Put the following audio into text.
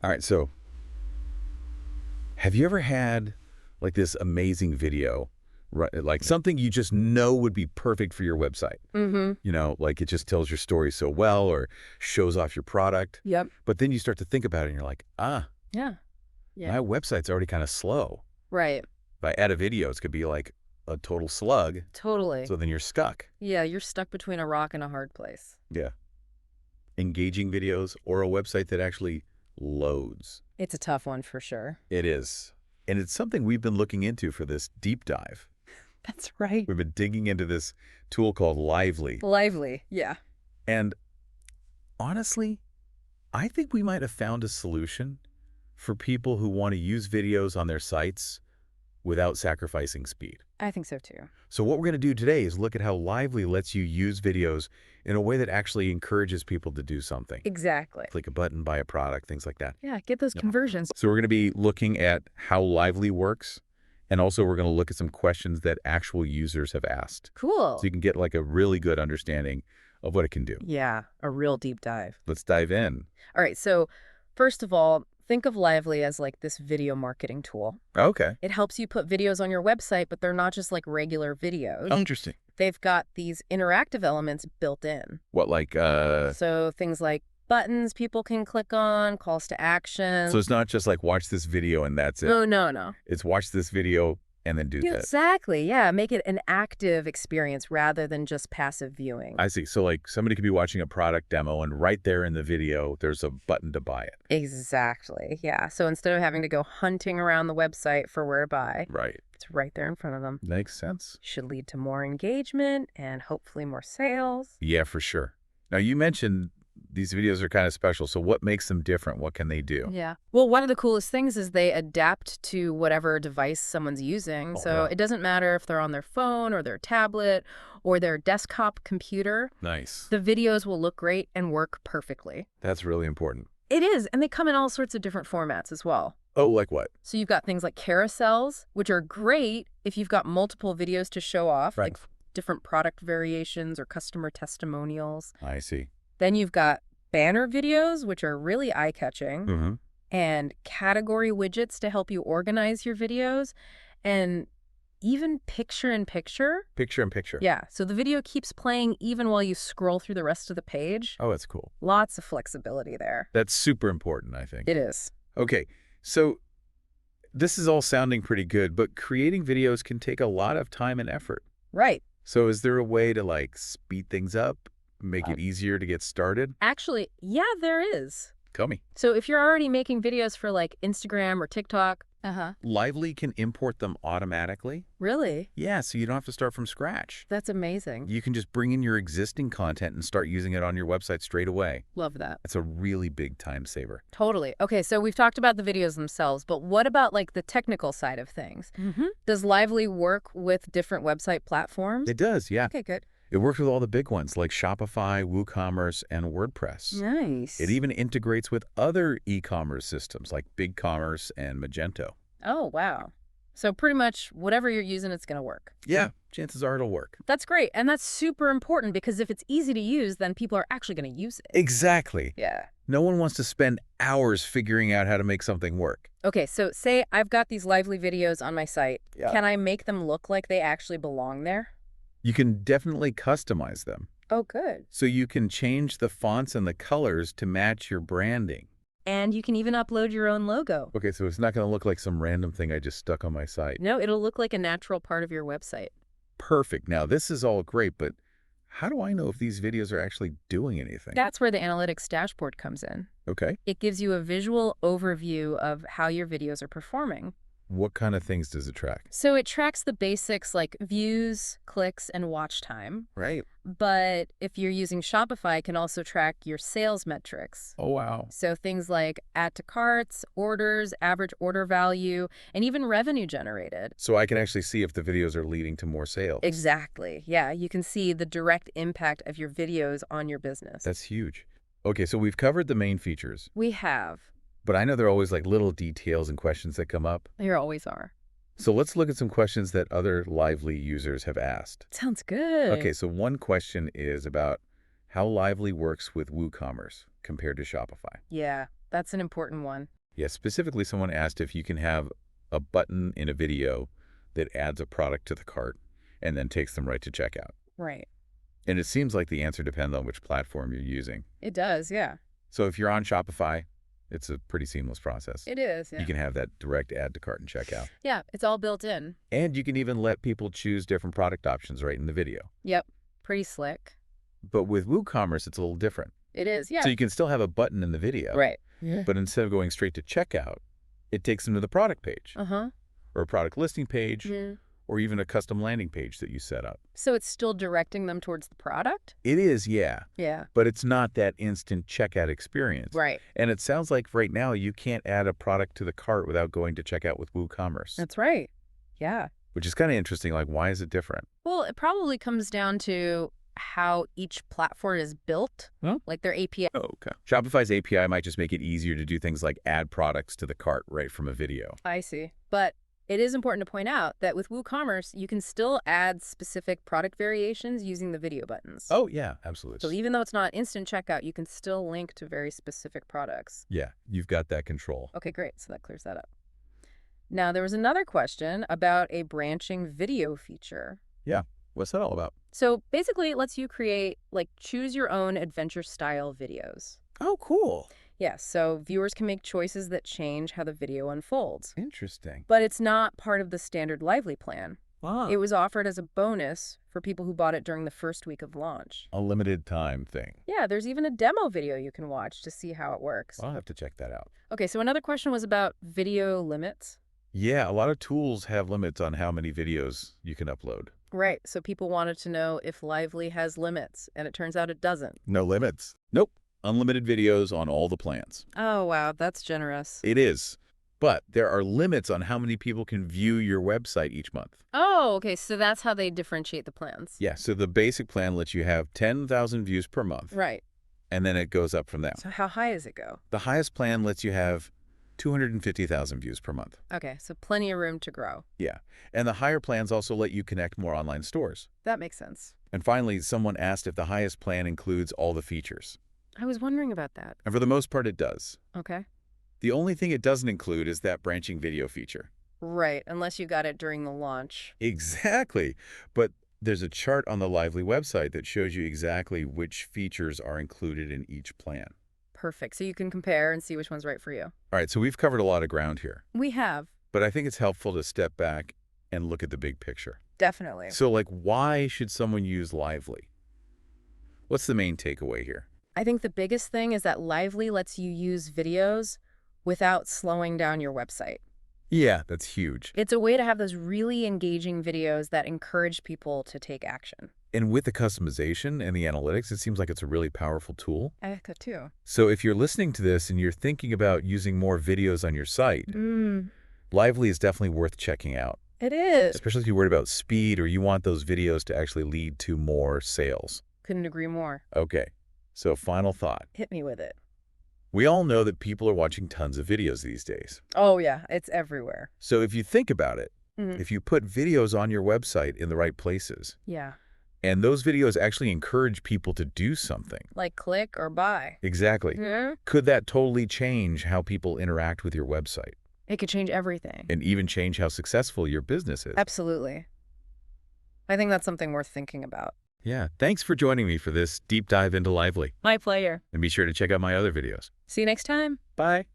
All right, so have you ever had like this amazing video, right? Like something you just know would be perfect for your website. Mm-hmm. Like it just tells your story so well or shows off your product. Yep. But then you start to think about it and you're like, Yeah. my Yeah. website's already kind of slow. Right. If I add a video, it's could be like a total slug. Totally. So then you're stuck. Yeah, you're stuck between a rock and a hard place. Yeah. Engaging videos or a website that actually loads. It's a tough one for sure. It is. And it's something we've been looking into for this deep dive. That's right. We've been digging into this tool called Lively. Lively. Yeah. And honestly, I think we might have found a solution for people who want to use videos on their sites without sacrificing speed. I think so too. So what we're going to do today is look at how Lively lets you use videos in a way that actually encourages people to do something. Exactly. Click a button, buy a product, things like that. Yeah, get those conversions. So we're going to be looking at how Lively works, and also we're going to look at some questions that actual users have asked. Cool. So you can get like a really good understanding of what it can do. Yeah, a real deep dive. Let's dive in. All right, so first of all, think of Lively as like this video marketing tool. Okay. It helps you put videos on your website, but they're not just like regular videos. Interesting. They've got these interactive elements built in. What, like, So things like buttons people can click on, calls to action. so it's not just like watch this video and that's it. No. It's watch this video and then do that. Exactly, yeah. Make it an active experience rather than just passive viewing. I see. So like somebody could be watching a product demo and right there in the video, there's a button to buy it. Exactly, yeah. So instead of having to go hunting around the website for where to buy, Right. it's right there in front of them. Makes sense. Should lead to more engagement and hopefully more sales. Yeah, for sure. Now you mentioned these videos are kind of special. So what makes them different? What can they do? Yeah. Well, one of the coolest things is they adapt to whatever device someone's using. Oh, So yeah. it doesn't matter if they're on their phone or their tablet or their desktop computer. Nice. The videos will look great and work perfectly. That's really important. It is, and they come in all sorts of different formats as well. Oh, like what? So you've got things like carousels, which are great if you've got multiple videos to show off, Right. like different product variations or customer testimonials. I see. Then you've got banner videos, which are really eye-catching, Mm-hmm. and category widgets to help you organize your videos, and even picture-in-picture. Picture-in-picture. Yeah, so the video keeps playing even while you scroll through the rest of the page. Oh, that's cool. Lots of flexibility there. That's super important, I think. It is. Okay, so this is all sounding pretty good, but creating videos can take a lot of time and effort. Right. So is there a way to like speed things up, make it easier to get started? Actually, yeah, there is. Tell me. So if you're already making videos for like Instagram or TikTok, Lively can import them automatically. really? Yeah, so you don't have to start from scratch. That's amazing. You can just bring in your existing content and start using it on your website straight away. Love that. It's a really big time saver. Totally. Okay, so we've talked about the videos themselves, but what about like the technical side of things? Does Lively work with different website platforms? It does, yeah. Okay, good. It works with all the big ones like Shopify, WooCommerce, and WordPress. Nice. It even integrates with other e-commerce systems like BigCommerce and Magento. Oh, wow. So pretty much whatever you're using, it's going to work. Yeah, chances are it'll work. That's great. And that's super important because if it's easy to use, then people are actually going to use it. Exactly. Yeah. No one wants to spend hours figuring out how to make something work. Okay, so say I've got these Lively videos on my site. Yeah. Can I make them look like they actually belong there? You can definitely customize them. Oh, good. So you can change the fonts and the colors to match your branding. And you can even upload your own logo. Okay, so it's not going to look like some random thing I just stuck on my site. No, it'll look like a natural part of your website. Perfect. Now, this is all great, but how do I know if these videos are actually doing anything? That's where the analytics dashboard comes in. Okay. It gives you a visual overview of how your videos are performing. What kind of things does it track? So it tracks the basics like views, clicks, and watch time. Right. But if you're using Shopify, it can also track your sales metrics. Oh, wow. So things like add to carts, orders, average order value, and even revenue generated. So I can actually see if the videos are leading to more sales. Exactly. Yeah, you can see the direct impact of your videos on your business. That's huge. Okay, so we've covered the main features, We have. but I know there are always like little details and questions that come up. There always are. So let's look at some questions that other Lively users have asked. Sounds good. Okay, so one question is about how Lively works with WooCommerce compared to Shopify. Yeah. That's an important one. Yeah, specifically someone asked if you can have a button in a video that adds a product to the cart and then takes them right to checkout. Right. And it seems like the answer depends on which platform you're using. It does, yeah. So if you're on Shopify, it's a pretty seamless process. It is, yeah. You can have that direct add to cart and checkout. Yeah, it's all built in. And you can even let people choose different product options right in the video. Yep, pretty slick. But with WooCommerce, it's a little different. It is, yeah. So you can still have a button in the video. Right. But instead of going straight to checkout, it takes them to the product page. Uh-huh. Or a product listing page. Mm-hmm. Or even a custom landing page that you set up. So it's still directing them towards the product? It is, yeah. Yeah. But it's not that instant checkout experience. Right. And it sounds like right now you can't add a product to the cart without going to checkout with WooCommerce. That's right. Yeah. Which is kind of interesting. Like, why is it different? Well, it probably comes down to how each platform is built, like their API. Oh, okay. Shopify's API might just make it easier to do things like add products to the cart right from a video. I see. But it is important to point out that with WooCommerce, you can still add specific product variations using the video buttons. Oh, yeah, absolutely. So even though it's not instant checkout, you can still link to very specific products. Yeah, you've got that control. Okay, great. So that clears that up. Now, there was another question about a branching video feature. Yeah. What's that all about? So basically, it lets you create, like, choose your own adventure-style videos. Oh, cool. Yeah, so viewers can make choices that change how the video unfolds. Interesting. But it's not part of the standard Lively plan. Wow. It was offered as a bonus for people who bought it during the first week of launch. A limited time thing. Yeah, there's even a demo video you can watch to see how it works. I'll have to check that out. Okay, so another question was about video limits. Yeah, a lot of tools have limits on how many videos you can upload. Right, so people wanted to know if Lively has limits, and it turns out it doesn't. No limits. Nope. Unlimited videos on all the plans. Oh, wow, that's generous. It is. But there are limits on how many people can view your website each month. Oh, okay, so that's how they differentiate the plans. Yeah, so the basic plan lets you have 10,000 views per month. Right. And then it goes up from there. So how high does it go? The highest plan lets you have 250,000 views per month. Okay, so plenty of room to grow. Yeah. And the higher plans also let you connect more online stores. That makes sense. And finally, someone asked if the highest plan includes all the features. I was wondering about that. And for the most part, it does. Okay. The only thing it doesn't include is that branching video feature. Right, unless you got it during the launch. Exactly. But there's a chart on the Lively website that shows you exactly which features are included in each plan. Perfect. So you can compare and see which one's right for you. All right, so we've covered a lot of ground here. We have. But I think it's helpful to step back and look at the big picture. Definitely. So, like, why should someone use Lively? What's the main takeaway here? I think the biggest thing is that Lively lets you use videos without slowing down your website. Yeah, that's huge. It's a way to have those really engaging videos that encourage people to take action. And with the customization and the analytics, it seems like it's a really powerful tool. Eka too. So if you're listening to this and you're thinking about using more videos on your site, Lively is definitely worth checking out. It is. Especially if you're worried about speed or you want those videos to actually lead to more sales. Couldn't agree more. Okay, so final thought. Hit me with it. We all know that people are watching tons of videos these days. Oh, yeah. It's everywhere. So if you think about it, if you put videos on your website in the right places, Yeah. and those videos actually encourage people to do something. Like click or buy. Exactly. Could that totally change how people interact with your website? It could change everything. And even change how successful your business is. Absolutely. I think that's something worth thinking about. Yeah. Thanks for joining me for this deep dive into Lively. My pleasure. And be sure to check out my other videos. See you next time. Bye.